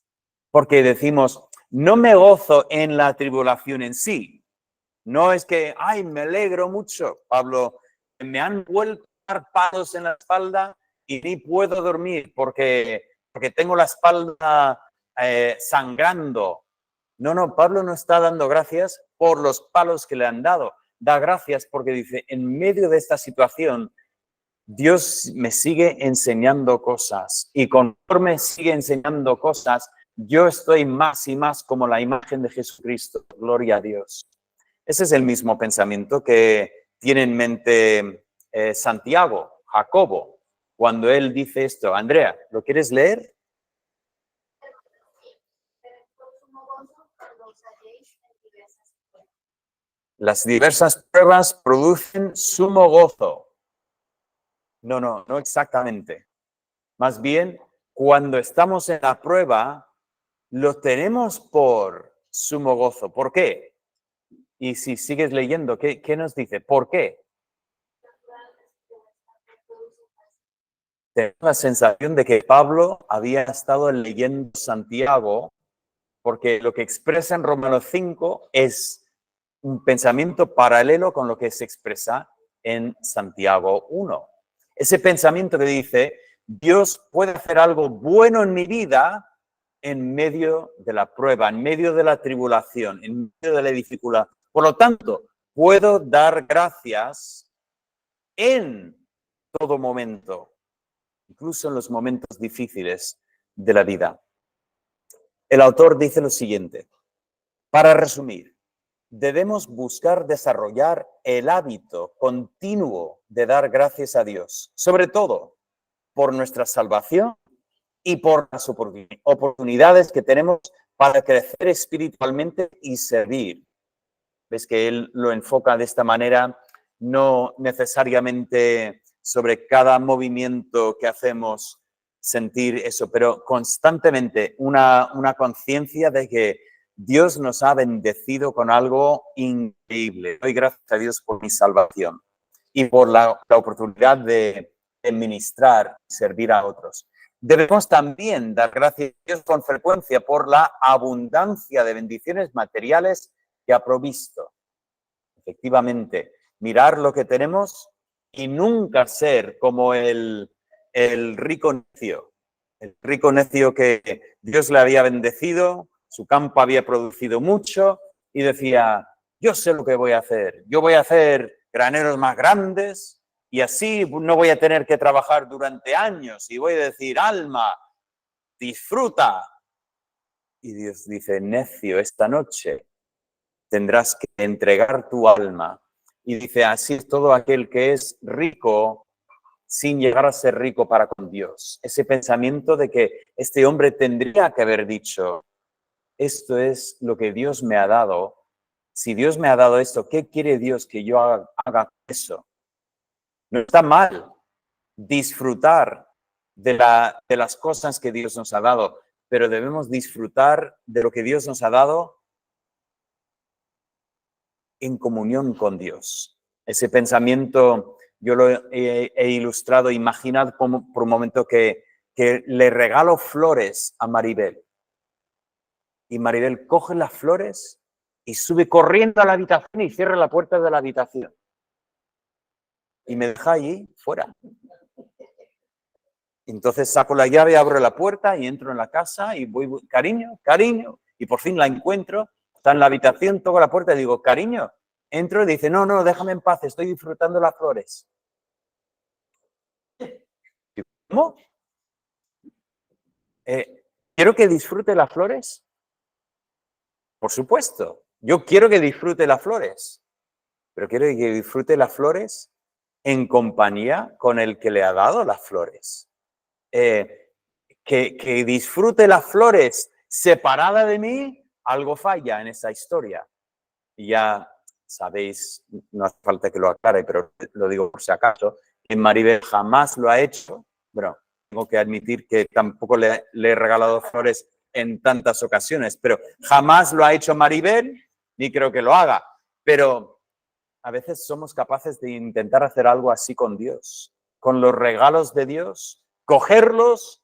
Porque decimos, no me gozo en la tribulación en sí. No es que, ay, me alegro mucho, Pablo, me han vuelto a dar palos en la espalda y ni puedo dormir porque tengo la espalda sangrando. No, Pablo no está dando gracias por los palos que le han dado. Da gracias porque dice, en medio de esta situación, Dios me sigue enseñando cosas y conforme sigue enseñando cosas, yo estoy más y más como la imagen de Jesucristo. Gloria a Dios. Ese es el mismo pensamiento que tiene en mente Santiago, Jacobo, cuando él dice esto. Andrea, ¿lo quieres leer? Las diversas pruebas producen sumo gozo. No exactamente. Más bien, cuando estamos en la prueba, lo tenemos por sumo gozo. ¿Por qué? Y si sigues leyendo, ¿qué nos dice? ¿Por qué? Tengo la sensación de que Pablo había estado leyendo Santiago, porque lo que expresa en Romanos 5 es un pensamiento paralelo con lo que se expresa en Santiago 1. Ese pensamiento que dice, Dios puede hacer algo bueno en mi vida en medio de la prueba, en medio de la tribulación, en medio de la dificultad. Por lo tanto, puedo dar gracias en todo momento, incluso en los momentos difíciles de la vida. El autor dice lo siguiente, para resumir, debemos buscar desarrollar el hábito continuo de dar gracias a Dios, sobre todo por nuestra salvación y por las oportunidades que tenemos para crecer espiritualmente y servir. Ves que él lo enfoca de esta manera, no necesariamente sobre cada movimiento que hacemos sentir eso, pero constantemente una conciencia de que Dios nos ha bendecido con algo increíble. Doy gracias a Dios por mi salvación y por la oportunidad de ministrar y servir a otros. Debemos también dar gracias a Dios con frecuencia por la abundancia de bendiciones materiales que ha provisto. Efectivamente, mirar lo que tenemos y nunca ser como el rico necio. El rico necio que Dios le había bendecido, su campo había producido mucho y decía, yo sé lo que voy a hacer. Yo voy a hacer graneros más grandes y así no voy a tener que trabajar durante años y voy a decir, alma, disfruta. Y Dios dice, necio, esta noche tendrás que entregar tu alma. Y dice, así es todo aquel que es rico sin llegar a ser rico para con Dios. Ese pensamiento de que este hombre tendría que haber dicho, esto es lo que Dios me ha dado. Si Dios me ha dado esto, ¿qué quiere Dios que yo haga eso? No está mal disfrutar de las cosas que Dios nos ha dado, pero debemos disfrutar de lo que Dios nos ha dado en comunión con Dios. Ese pensamiento yo lo he ilustrado, imaginad por un momento que le regalo flores a Maribel. Y Maribel coge las flores y sube corriendo a la habitación y cierra la puerta de la habitación. Y me deja allí fuera. Entonces saco la llave, abro la puerta y entro en la casa y voy, cariño, cariño, y por fin la encuentro. Está en la habitación, toco la puerta y digo, cariño. Entro y dice, no, no, déjame en paz, estoy disfrutando las flores. ¿Cómo? ¿Quiero que disfrute las flores? Por supuesto, yo quiero que disfrute las flores, pero quiero que disfrute las flores en compañía con el que le ha dado las flores. Que disfrute las flores separada de mí, algo falla en esa historia. Y ya sabéis, no hace falta que lo aclare, pero lo digo por si acaso, que Maribel jamás lo ha hecho. Bueno, tengo que admitir que tampoco le he regalado flores en tantas ocasiones, pero jamás lo ha hecho Maribel, ni creo que lo haga. Pero a veces somos capaces de intentar hacer algo así con Dios, con los regalos de Dios, cogerlos,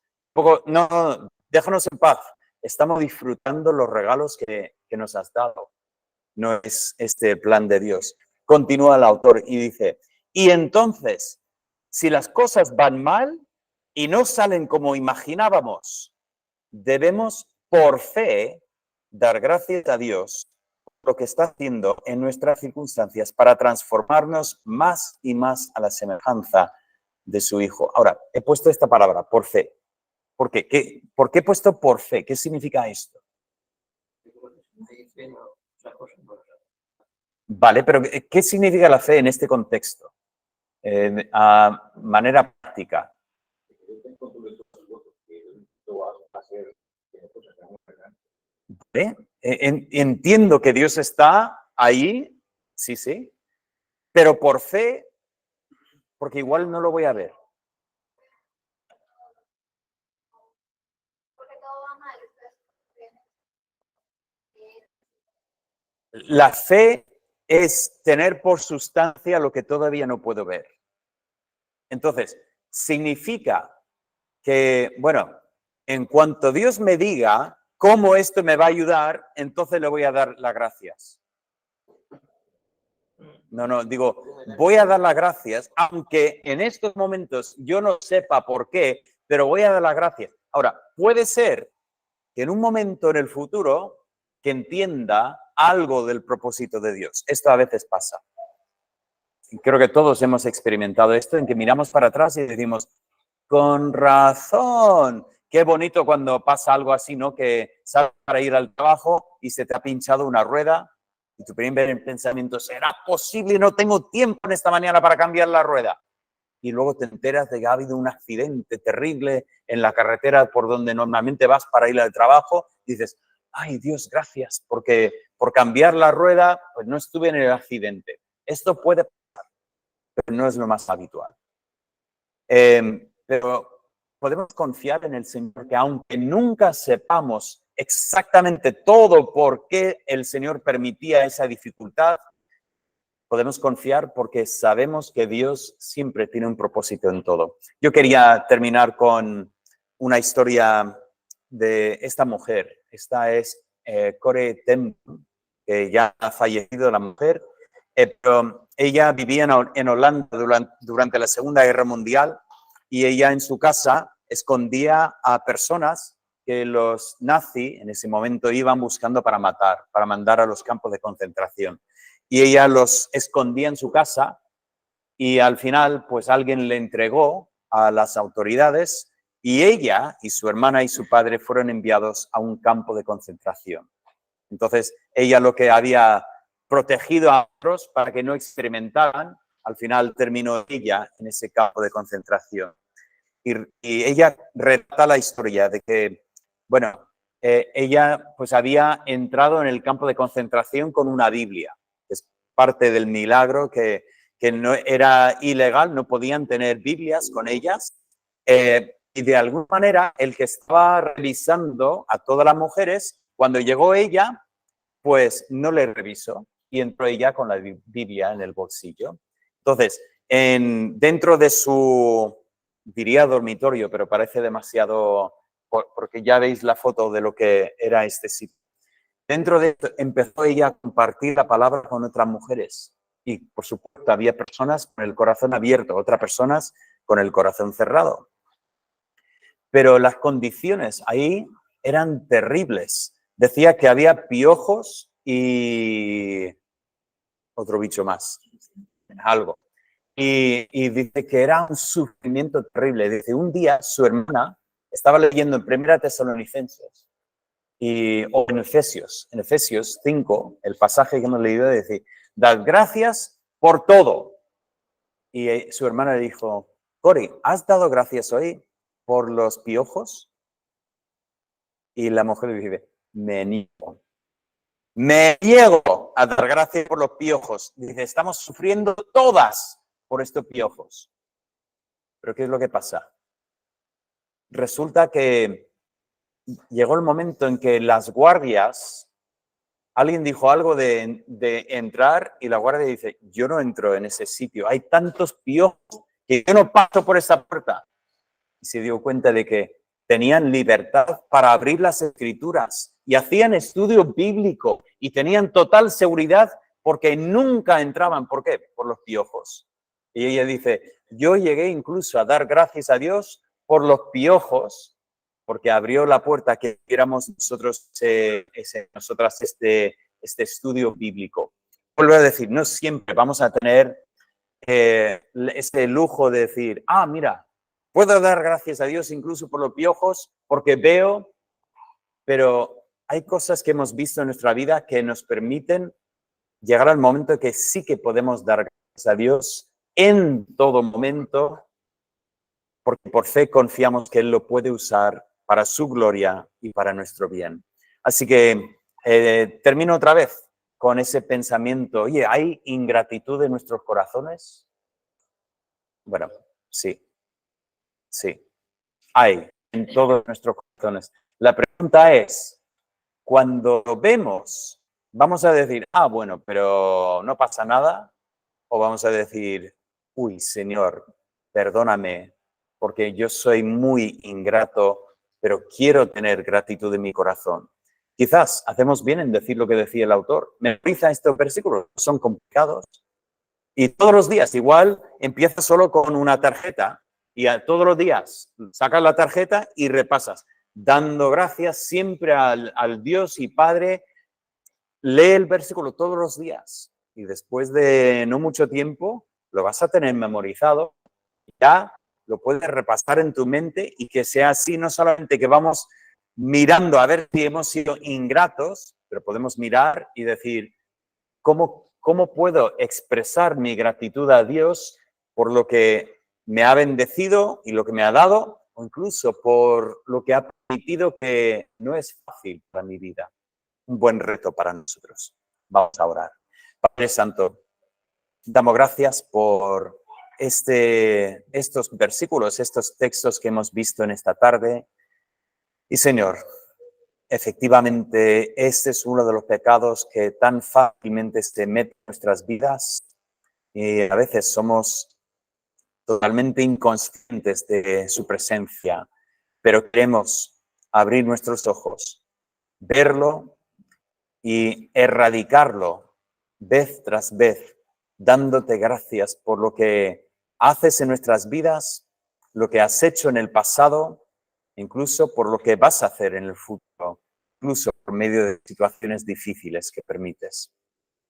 no, déjanos en paz, estamos disfrutando los regalos que nos has dado. No es este el plan de Dios. Continúa el autor y dice, y entonces, si las cosas van mal y no salen como imaginábamos, debemos por fe dar gracias a Dios por lo que está haciendo en nuestras circunstancias para transformarnos más y más a la semejanza de su Hijo. Ahora, he puesto esta palabra, por fe. ¿Por qué? ¿Por qué he puesto por fe? ¿Qué significa esto? Vale, pero ¿qué significa la fe en este contexto? A manera práctica. ¿Vale? Entiendo que Dios está ahí, sí, sí, pero por fe, porque igual no lo voy a ver. La fe es tener por sustancia lo que todavía no puedo ver. Entonces, significa que, bueno, en cuanto Dios me diga cómo esto me va a ayudar, entonces le voy a dar las gracias. No, digo, voy a dar las gracias, aunque en estos momentos yo no sepa por qué, pero voy a dar las gracias. Ahora, puede ser que en un momento en el futuro que entienda algo del propósito de Dios. Esto a veces pasa. Creo que todos hemos experimentado esto, en que miramos para atrás y decimos, con razón, qué bonito cuando pasa algo así, ¿no? Que sales para ir al trabajo y se te ha pinchado una rueda y tu primer pensamiento, ¿será posible? No tengo tiempo en esta mañana para cambiar la rueda. Y luego te enteras de que ha habido un accidente terrible en la carretera por donde normalmente vas para ir al trabajo. Y dices, ay Dios, gracias, porque por cambiar la rueda, pues no estuve en el accidente. Esto puede pasar, pero no es lo más habitual. Pero podemos confiar en el Señor que aunque nunca sepamos exactamente todo por qué el Señor permitía esa dificultad, podemos confiar porque sabemos que Dios siempre tiene un propósito en todo. Yo quería terminar con una historia de esta mujer. Esta es Corrie ten Boom, que ya ha fallecido la mujer, pero ella vivía en Holanda durante la Segunda Guerra Mundial y ella en su casa escondía a personas que los nazis en ese momento iban buscando para matar, para mandar a los campos de concentración. Y ella los escondía en su casa y al final pues alguien le entregó a las autoridades y ella y su hermana y su padre fueron enviados a un campo de concentración. Entonces ella lo que había protegido a otros para que no experimentaran, al final terminó ella en ese campo de concentración. Y ella relata la historia de que, bueno, ella pues había entrado en el campo de concentración con una Biblia. Es parte del milagro que no era ilegal, no podían tener Biblias con ellas. Y de alguna manera el que estaba revisando a todas las mujeres, cuando llegó ella, pues no le revisó y entró ella con la Biblia en el bolsillo. Entonces, dentro de su, diría dormitorio, pero parece demasiado, porque ya veis la foto de lo que era este sitio. Dentro de esto empezó ella a compartir la palabra con otras mujeres y, por supuesto, había personas con el corazón abierto, otras personas con el corazón cerrado. Pero las condiciones ahí eran terribles. Decía que había piojos y otro bicho más, algo. Y dice que era un sufrimiento terrible. Dice, un día su hermana estaba leyendo en Primera Tesalonicenses o en Efesios 5, el pasaje que hemos leído dice, dad gracias por todo. Y su hermana le dijo, Corrie, ¿has dado gracias hoy por los piojos? Y la mujer le dice, me niego a dar gracias por los piojos. Dice, estamos sufriendo todas por estos piojos. Pero ¿qué es lo que pasa? Resulta que llegó el momento en que las guardias, alguien dijo algo de entrar y la guardia dice, yo no entro en ese sitio, hay tantos piojos que yo no paso por esa puerta. Y se dio cuenta de que tenían libertad para abrir las escrituras y hacían estudio bíblico y tenían total seguridad porque nunca entraban. ¿Por qué? Por los piojos. Y ella dice, yo llegué incluso a dar gracias a Dios por los piojos porque abrió la puerta que viéramos nosotras este estudio bíblico. Vuelvo a decir, no siempre vamos a tener ese lujo de decir, mira, puedo dar gracias a Dios incluso por los piojos porque veo, pero hay cosas que hemos visto en nuestra vida que nos permiten llegar al momento que sí que podemos dar gracias a Dios en todo momento, porque por fe confiamos que Él lo puede usar para su gloria y para nuestro bien. Así que termino otra vez con ese pensamiento. Oye, ¿hay ingratitud en nuestros corazones? Bueno, sí, hay en todos nuestros corazones. La pregunta es, cuando vemos, ¿vamos a decir, bueno, pero no pasa nada? ¿O vamos a decir, uy, Señor, perdóname, porque yo soy muy ingrato, pero quiero tener gratitud en mi corazón? Quizás hacemos bien en decir lo que decía el autor. Memoriza estos versículos, son complicados. Y todos los días, igual, empieza solo con una tarjeta y todos los días sacas la tarjeta y repasas, dando gracias siempre al Dios y Padre. Lee el versículo todos los días y después de no mucho tiempo lo vas a tener memorizado. Ya lo puedes repasar en tu mente y que sea así, no solamente que vamos mirando a ver si hemos sido ingratos, pero podemos mirar y decir, ¿cómo puedo expresar mi gratitud a Dios por lo que me ha bendecido y lo que me ha dado, o incluso por lo que ha permitido que no es fácil para mi vida? Un buen reto para nosotros. Vamos a orar. Padre Santo, damos gracias por estos versículos, estos textos que hemos visto en esta tarde. Y Señor, efectivamente este es uno de los pecados que tan fácilmente se mete en nuestras vidas y a veces somos totalmente inconscientes de su presencia, pero queremos abrir nuestros ojos, verlo y erradicarlo vez tras vez, dándote gracias por lo que haces en nuestras vidas, lo que has hecho en el pasado, incluso por lo que vas a hacer en el futuro, incluso por medio de situaciones difíciles que permites.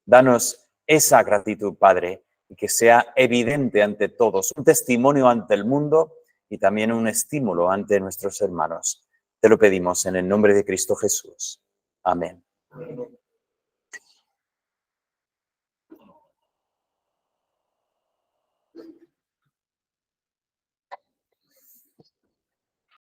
Danos esa gratitud, Padre, y que sea evidente ante todos, un testimonio ante el mundo y también un estímulo ante nuestros hermanos. Te lo pedimos en el nombre de Cristo Jesús. Amén. Amén.